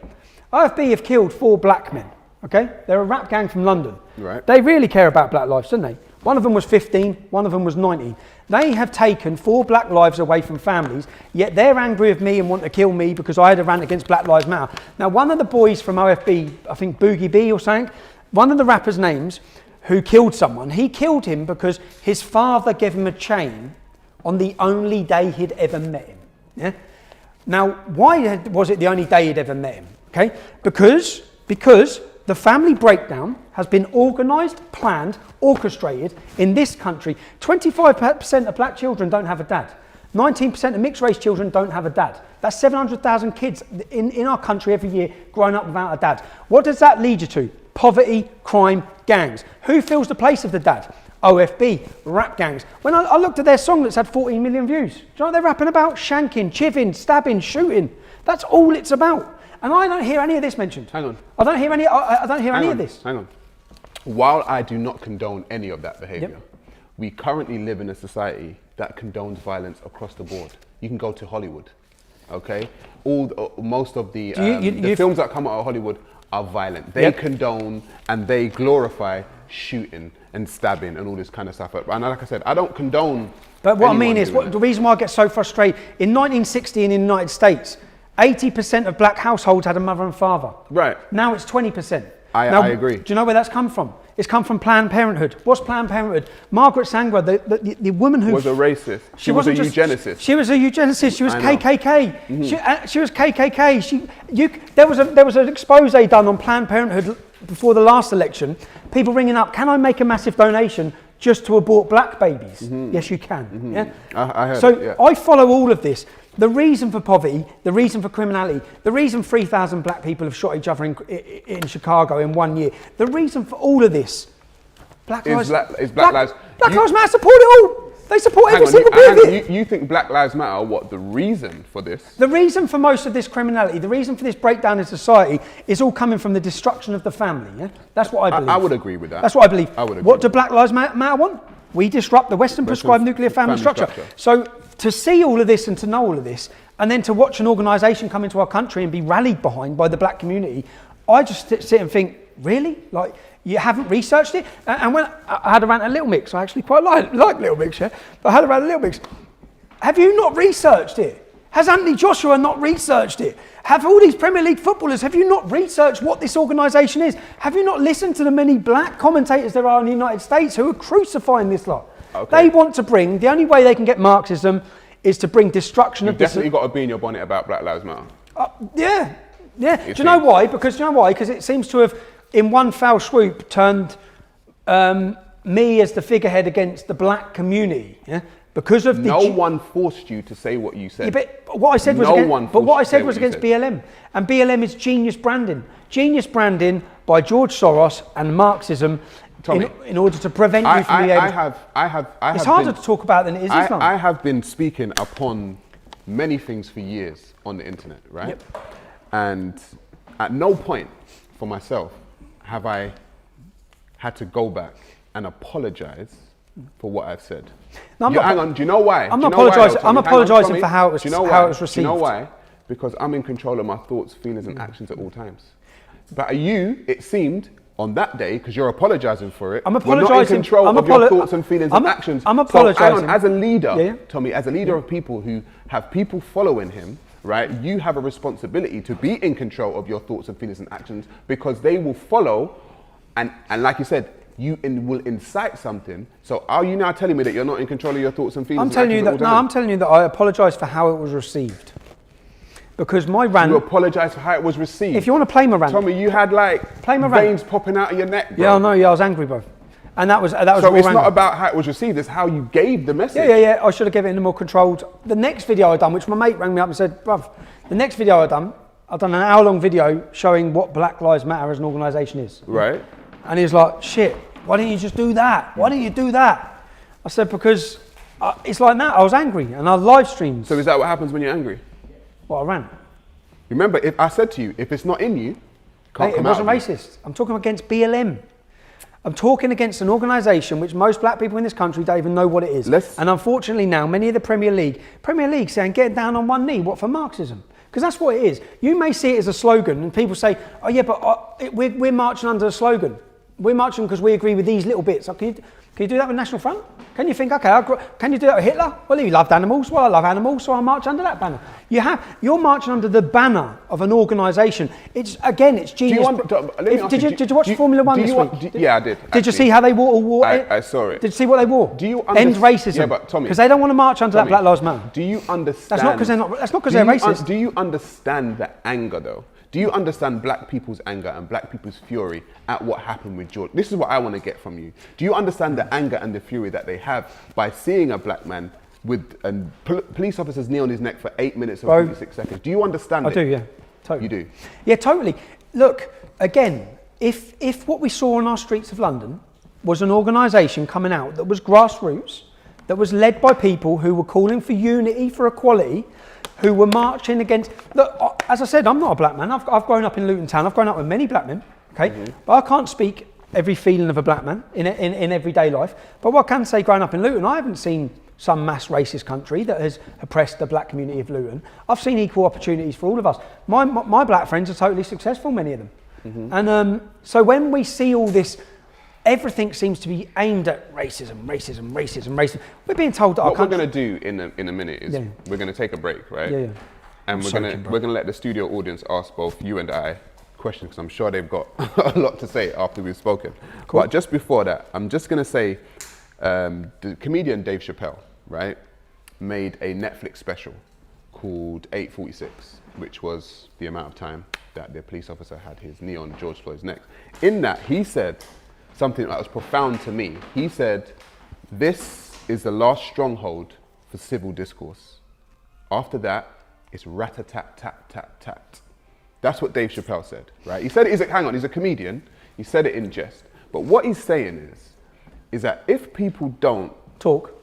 OFB have killed 4 black men, okay? They're a rap gang from London. Right. They really care about black lives, don't they? One of them was 15, one of them was 19. They have taken 4 black lives away from families, yet they're angry with me and want to kill me because I had a rant against Black Lives Matter. Now, one of the boys from OFB, I think Boogie B or something, one of the rappers' names who killed someone, he killed him because his father gave him a chain on the only day he'd ever met him. Yeah? Now, why was it the only day he'd ever met him? Okay, because the family breakdown has been organised, planned, orchestrated in this country. 25% of black children don't have a dad. 19% of mixed race children don't have a dad. That's 700,000 kids in our country every year growing up without a dad. What does that lead you to? Poverty, crime, gangs. Who fills the place of the dad? OFB, rap gangs. When I looked at their song that's had 14 million views, do you know what they're rapping about? Shanking, chiving, stabbing, shooting. That's all it's about. And I don't hear any of this mentioned. Hang on. I don't hear any of this. Hang on. While I do not condone any of that behaviour, we currently live in a society that condones violence across the board. You can go to Hollywood, okay? Most of the films that come out of Hollywood are violent. They condone and they glorify shooting and stabbing and all this kind of stuff. And like I said, I don't condone. But what I mean is, the reason why I get so frustrated, in 1960 in the United States, 80% of black households had a mother and father. Right. Now it's 20%. I agree. Do you know where that's come from? It's come from Planned Parenthood. What's Planned Parenthood? Margaret Sanger, the woman who... was a racist. She was a eugenicist. She was a eugenicist. She was KKK. Mm-hmm. She was KKK. There was an expose done on Planned Parenthood before the last election. People ringing up, can I make a massive donation just to abort black babies? Mm-hmm. Yes, you can. Mm-hmm. Yeah? I heard so it, yeah. I follow all of this. The reason for poverty, the reason for criminality, the reason 3,000 black people have shot each other in Chicago in 1 year, the reason for all of this, Black Lives Matter support it all. They support every single bit of it. You think Black Lives Matter are what, the reason for this? The reason for most of this criminality, the reason for this breakdown in society is all coming from the destruction of the family. Yeah? That's what I believe. I would agree with that. That's what I believe. I would agree. What do Black Lives Matter want? We disrupt the Western prescribed nuclear family structure. So to see all of this and to know all of this, and then to watch an organisation come into our country and be rallied behind by the black community, I just sit and think, really? Like, you haven't researched it? And when I had a rant at Little Mix, I actually quite like Little Mix, yeah? But I had a rant at Little Mix. Have you not researched it? Has Anthony Joshua not researched it? Have all these Premier League footballers, have you not researched what this organisation is? Have you not listened to the many black commentators there are in the United States who are crucifying this lot? Okay. They want to bring, the only way they can get Marxism is to bring destruction of this. You've definitely got to be in your bonnet about Black Lives Matter. Yeah. Do you know why? Because it seems to have, in one foul swoop, turned me as the figurehead against the black community. Yeah? Because of no one forced you to say what you said. Yeah, but what I said was against BLM, and BLM is genius branding. Genius branding by George Soros and Marxism. Tommy, in order to prevent you from being able... It's harder to talk about than it is Islam. I have been speaking upon many things for years on the internet, right? Yep. And at no point for myself have I had to go back and apologise for what I've said. No, hang on, do you know why? I'm not apologising. I'm apologising for how it was, how it was received. Do you know why? Because I'm in control of my thoughts, feelings, and actions at all times. But you, it seemed, on that day, because you're apologising for it, I'm we're apologising. not in control of your thoughts and feelings and actions. I'm apologising. So, hang on, as a leader, Tommy, as a leader of people who have people following him, right, you have a responsibility to be in control of your thoughts and feelings and actions, because they will follow, and like you said, you will incite something. So are you now telling me that you're not in control of your thoughts and feelings? I'm telling you that I apologise for how it was received. Because my rant... You apologise for how it was received? If you want to play my rant... Tommy, you had like veins popping out of your neck, bro. Yeah, I know, I was angry, bro. And that was so it's not about how it was received, it's how you gave the message. Yeah, I should have given it in a more controlled... The next video I done, which my mate rang me up and said, bruv, the next video I've done an hour-long video showing what Black Lives Matter as an organisation is. Right. And he was like, shit, why didn't you just do that? Why didn't you do that? I said, because it's like that. I was angry and I live streamed. So is that what happens when you're angry? Well, I ran. Remember, if I said to you, if it's not in you, can't come out. It wasn't racist. I'm talking against BLM. I'm talking against an organisation which most black people in this country don't even know what it is. And unfortunately now, many of the Premier League saying, get down on one knee, what, for Marxism? Because that's what it is. You may see it as a slogan and people say, oh yeah, but we're marching under a slogan. We're marching because we agree with these little bits. Can you do that with National Front? Can you think, okay, can you do that with Hitler? Well, he loved animals. Well, I love animals, so I march under that banner. You're marching under the banner of an organisation. It's genius. Did you watch Formula One this week? Yeah, I did. Did you see how they wore? I saw it. Did you see what they wore? End racism. Yeah, but Tommy, because they don't want to march under that Black Lives Matter. Do you understand? That's not because they're racist. Do you understand the anger though? Do you understand black people's anger and black people's fury at what happened with George? This is what I want to get from you. Do you understand the anger and the fury that they have by seeing a black man with a police officer's knee on his neck for 8 minutes and 46 seconds? Do you understand it? I do, yeah. Totally. You do? Yeah, totally. Look, again, if what we saw on our streets of London was an organisation coming out that was grassroots, that was led by people who were calling for unity, for equality, who were marching against... Look, as I said, I'm not a black man. I've grown up in Luton Town. I've grown up with many black men, okay? Mm-hmm. But I can't speak every feeling of a black man in everyday life. But what I can say, growing up in Luton, I haven't seen some mass racist country that has oppressed the black community of Luton. I've seen equal opportunities for all of us. My black friends are totally successful, many of them. Mm-hmm. And so when we see all this... Everything seems to be aimed at racism. We're being told that what we're going to do in a minute is we're going to take a break, right? Yeah. And we're going to let the studio audience ask both you and I questions, because I'm sure they've got a lot to say after we've spoken. Cool. But just before that, I'm just going to say the comedian Dave Chappelle, right, made a Netflix special called 846, which was the amount of time that the police officer had his knee on George Floyd's neck. In that, he said something that was profound to me. He said, this is the last stronghold for civil discourse. After that, it's rat-a-tat-tat-tat-tat. That's what Dave Chappelle said, right? He said, he's a comedian. He said it in jest. But what he's saying is that if people don't talk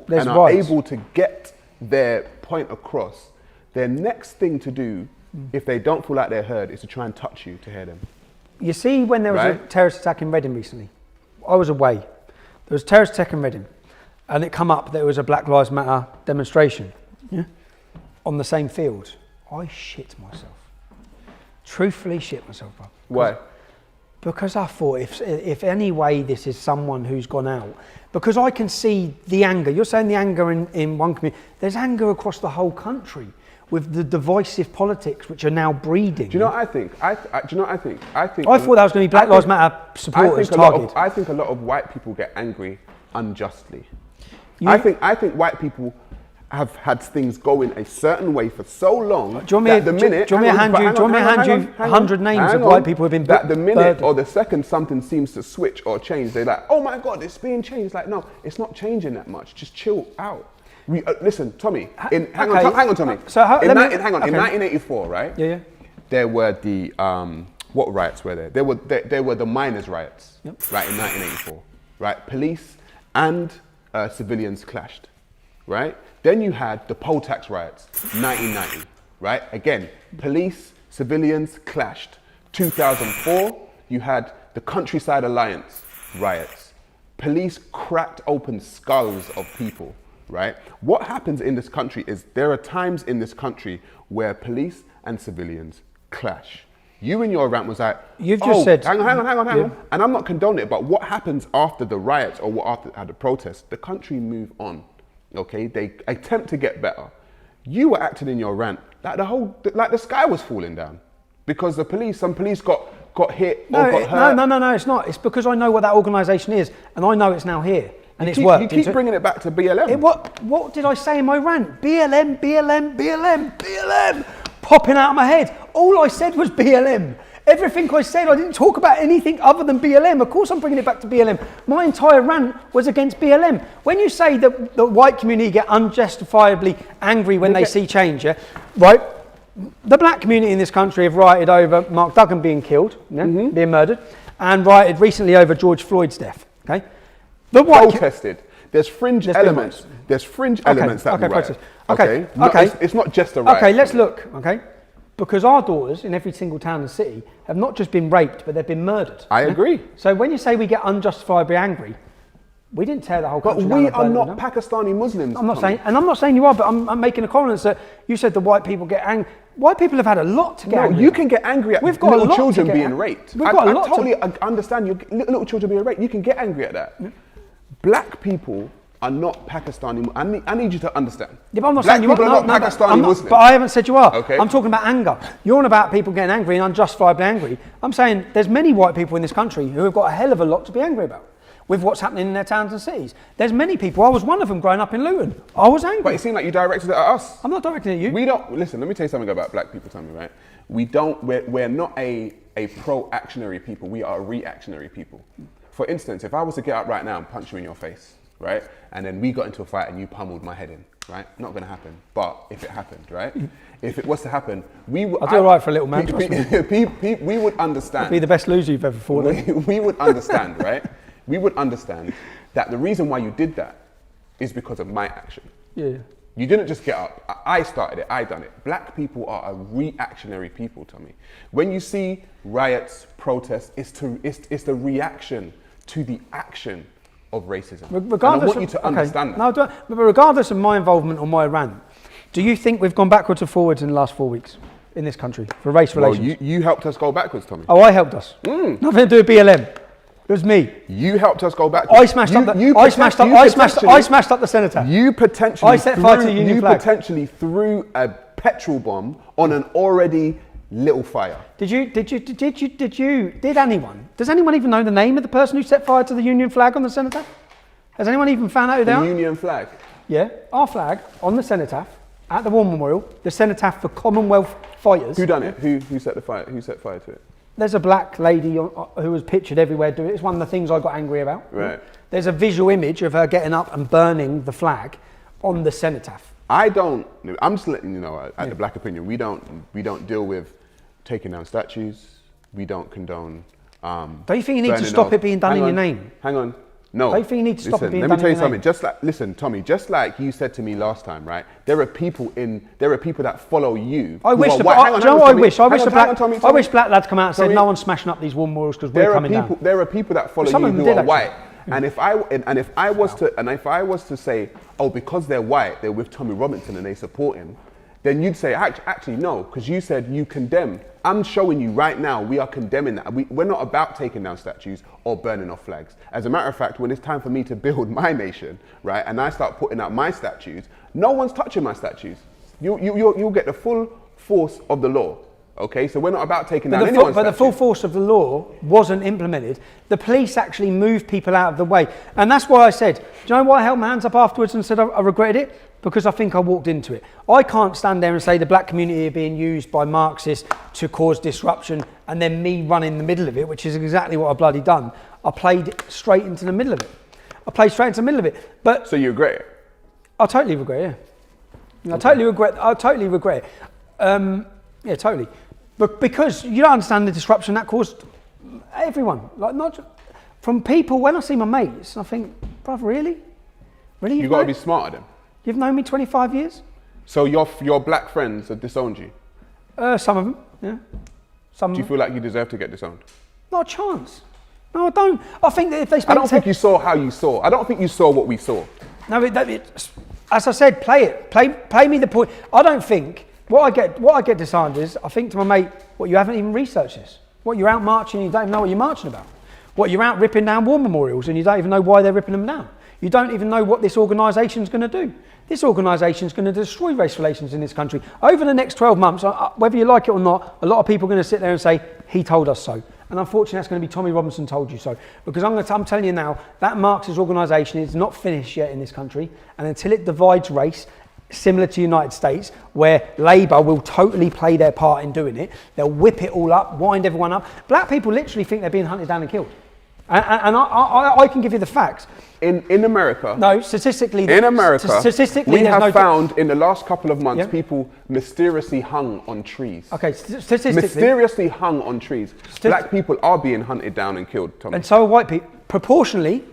and are able to get their point across, their next thing to do, if they don't feel like they're heard, is to try and touch you to hear them. You see, when there was a terrorist attack in Reading recently, I was away. There was a terrorist attack in Reading, and it come up that it was a Black Lives Matter demonstration on the same field. I shit myself. Truthfully shit myself, bro. Why? Because I thought, if any way this is someone who's gone out, because I can see the anger. You're saying the anger in one community. There's anger across the whole country with the divisive politics which are now breeding. Do you know what I think? I thought that was going to be Black Lives Matter supporters targeted. I think a lot of white people get angry unjustly. I think white people have had things going a certain way for so long that the minute... Do you want me to hand you 100 names of white people who have been... That the minute or the second something seems to switch or change, they're like, oh my God, it's being changed. Like, no, it's not changing that much. Just chill out. Listen, Tommy. Hang on, Tommy. In 1984, right? Yeah. There were the what riots were there? There were the miners' riots, right? In 1984, right? Police and civilians clashed, right? Then you had the poll tax riots, 1990, right? Again, police, civilians clashed. 2004, you had the Countryside Alliance riots. Police cracked open skulls of people, right? What happens in this country is there are times in this country where police and civilians clash. You in your rant was like, you've just said, hang on. And I'm not condoning it, but what happens after the riots or what after the protests? The country move on, okay? They attempt to get better. You were acting in your rant like the sky was falling down because some police got hit or got hurt. No, it's not. It's because I know what that organisation is and I know it's now here and it's worked. You keep bringing it back to BLM. What did I say in my rant? BLM. Popping out of my head. All I said was BLM. Everything I said, I didn't talk about anything other than BLM. Of course I'm bringing it back to BLM. My entire rant was against BLM. When you say that the white community get unjustifiably angry when they see change, yeah, right? The black community in this country have rioted over Mark Duggan being killed, being murdered, and rioted recently over George Floyd's death, okay? The white protested. There's fringe elements. There's fringe elements that we riot. Okay. It's not just a riot. Okay, let's look, okay? Because our daughters in every single town and city have not just been raped, but they've been murdered. I agree. So when you say we get unjustifiably angry, we didn't tear the whole country down. But we are not Pakistani Muslims. I'm not saying you are, but I'm making a comment that you said the white people get angry. White people have had a lot to get angry. No, you can get angry at little children being raped. I totally understand little children being raped. You can get angry at that. Black people are not Pakistani. I need you to understand. Yeah, but I'm not Black saying you are. people are not Pakistani Muslims. But I haven't said you are. Okay. I'm talking about anger. You're on about people getting angry and unjustifiably angry. I'm saying there's many white people in this country who have got a hell of a lot to be angry about with what's happening in their towns and cities. There's many people. I was one of them growing up in Luton. I was angry. But it seemed like you directed it at us. I'm not directing it at you. We don't, listen, let me tell you something about black people, Tommy, right? We're not a pro-actionary people. We are a reactionary people. For instance, if I was to get up right now and punch you in your face, right? And then we got into a fight and you pummeled my head in, right? Not gonna happen. But if it happened, right? If it was to happen, we would... I'll do all right for a little man, we would understand. I'd be the best loser you've ever fought. We would understand, right? We would understand that the reason why you did that is because of my action. Yeah. You didn't just get up. I started it. I done it. Black people are a reactionary people, Tommy. When you see riots, protests, it's the reaction to the action of racism. Regardless, and I want you to understand that. No, but regardless of my involvement or my rant, do you think we've gone backwards or forwards in the last 4 weeks in this country for race relations? Well, you helped us go backwards, Tommy. Oh, I helped us. Nothing to do with BLM. It was me. You helped us go backwards. I smashed up the cenotaph. You potentially I set fire to the Union flag. potentially threw a petrol bomb on an already little fire. Does anyone even know the name of the person who set fire to the Union flag on the cenotaph? Has anyone even found out who they are? The Union flag? Yeah, our flag on the cenotaph at the War Memorial, the cenotaph for Commonwealth fighters. Who done it? Who set the fire? Who set fire to it? There's a black lady who was pictured everywhere doing it. It's one of the things I got angry about. Right. There's a visual image of her getting up and burning the flag on the cenotaph. I'm just letting you know, at the Black Opinion, we don't deal with taking down statues. We don't condone. Don't you think you need to stop it being done in your name? Hang on. No. Don't you think you need to stop it being done in your name? Let me tell you something. Listen, Tommy, just like you said to me last time, right? There are people that follow you. I wish black lads come out and said no one's smashing up these war memorials because we're coming down. There are people that follow you who are white. And if I was to say, oh, because they're white, they're with Tommy Robinson and they support him, then you'd say, actually no, because you said you condemn. I'm showing you right now, we are condemning that. We're not about taking down statues or burning off flags. As a matter of fact, when it's time for me to build my nation, right, and I start putting out my statues, no one's touching my statues. You'll get the full force of the law. Okay, so we're not about taking down anyone's statue. But the full force of the law wasn't implemented. The police actually moved people out of the way. And that's why I said, do you know why I held my hands up afterwards and said I regretted it? Because I think I walked into it. I can't stand there and say the black community are being used by Marxists to cause disruption and then me run in the middle of it, which is exactly what I've bloody done. I played straight into the middle of it. But so you regret it? I totally regret it, yeah. I totally regret it. Yeah, totally. But because you don't understand the disruption that caused everyone, like not just, from people. When I see my mates, I think, bruv, really? You got to be smarter then. You've known me 25 years. So your black friends have disowned you? Some of them. Yeah. Do you feel like you deserve to get disowned? Not a chance. No, I don't. I think that if they I don't think you saw how you saw. I don't think you saw what we saw. No, as I said, play it. Play me the point. I don't think what I get disowned is I think to my mate, what, you haven't even researched this. What, you're out marching and you don't even know what you're marching about. What, you're out ripping down war memorials and you don't even know why they're ripping them down. You don't even know what this organisation's going to do. This organisation's going to destroy race relations in this country. Over the next 12 months, whether you like it or not, a lot of people are going to sit there and say, he told us so. And unfortunately, that's going to be Tommy Robinson told you so. Because I'm telling you now, that Marxist organisation is not finished yet in this country. And until it divides race, similar to the United States, where Labour will totally play their part in doing it, they'll whip it all up, wind everyone up. Black people literally think they're being hunted down and killed. And I can give you the facts. In America, no, statistically, we have found in the last couple of months people mysteriously hung on trees. Okay, statistically, mysteriously hung on trees. Black people are being hunted down and killed, Tommy. And so are white people. Proportionally.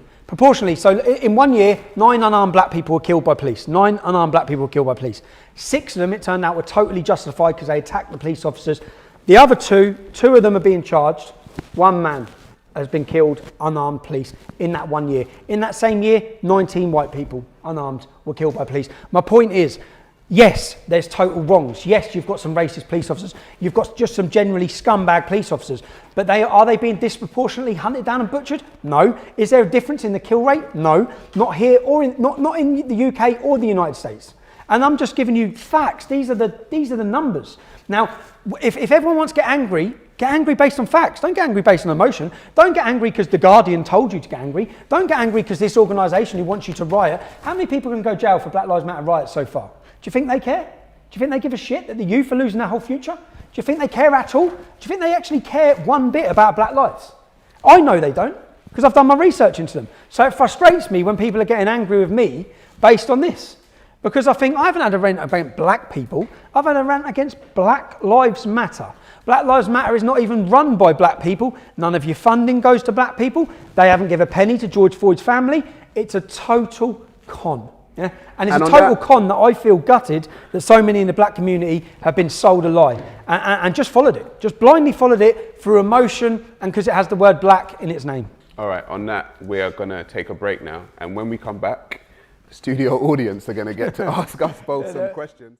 So in 1 year, 9 unarmed black people were killed by police. 9 unarmed black people were killed by police. 6 of them, it turned out, were totally justified because they attacked the police officers. The other two of them are being charged. 1 man has been killed, unarmed police, in that 1 year. In that same year, 19 white people, unarmed, were killed by police. My point is, yes, there's total wrongs. Yes, you've got some racist police officers. You've got just some generally scumbag police officers. But are they being disproportionately hunted down and butchered? No. Is there a difference in the kill rate? No. Not here or not in the UK or the United States. And I'm just giving you facts. These are the numbers. Now, if everyone wants to get angry based on facts. Don't get angry based on emotion. Don't get angry because The Guardian told you to get angry. Don't get angry because this organisation who wants you to riot. How many people are going to go to jail for Black Lives Matter riots so far? Do you think they care? Do you think they give a shit that the youth are losing their whole future? Do you think they care at all? Do you think they actually care one bit about black lives? I know they don't, because I've done my research into them. So it frustrates me when people are getting angry with me based on this. Because I think I haven't had a rant against black people, I've had a rant against Black Lives Matter. Black Lives Matter is not even run by black people. None of your funding goes to black people. They haven't given a penny to George Floyd's family. It's a total con. Yeah? And it's a total con that I feel gutted that so many in the black community have been sold a lie and just followed it. Just blindly followed it through emotion and because it has the word black in its name. All right, on that, we are going to take a break now. And when we come back, the studio audience are going to get to ask us both some questions.